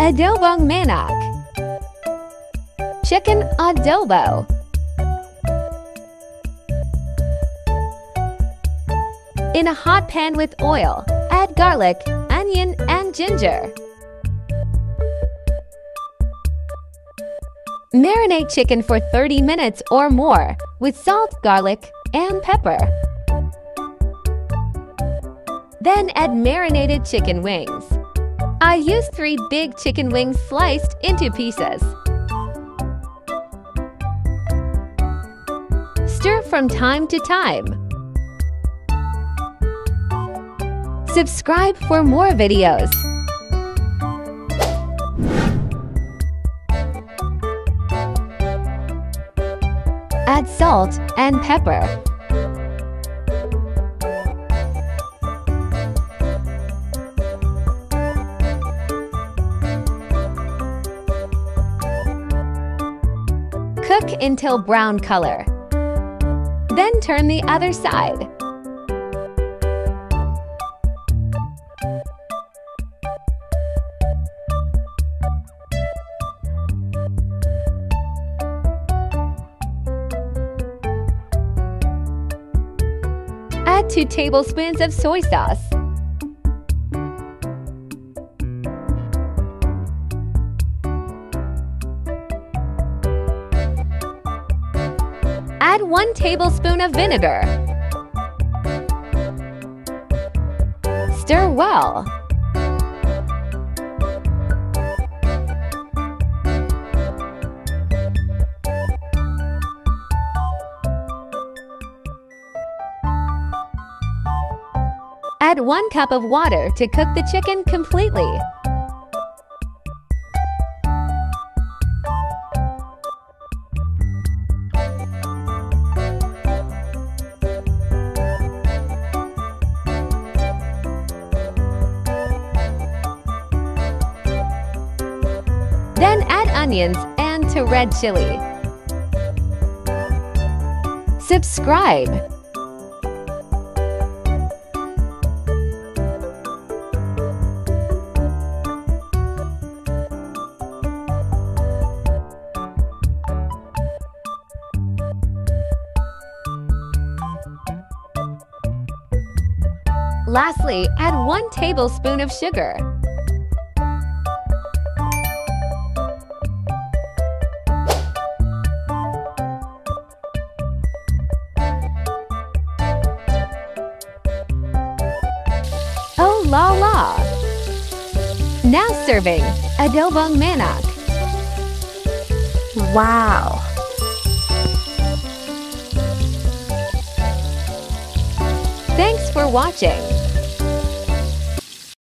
Adobong Manok, Chicken Adobo, in a hot pan with oil, add garlic, onion, and ginger. Marinate chicken for 30 minutes or more with salt, garlic, and pepper. Then add marinated chicken wings. I used 3 big chicken wings sliced into pieces. Stir from time to time. Subscribe for more videos. Add salt and pepper. Cook until brown color. Then turn the other side. Add 2 tablespoons of soy sauce. Add 1 tablespoon of vinegar. Stir well. Add 1 cup of water to cook the chicken completely. Then add onions and to red chili. Subscribe. Lastly, add 1 tablespoon of sugar. Oh la la! Now serving Adobong Manok. Wow! Thanks for watching.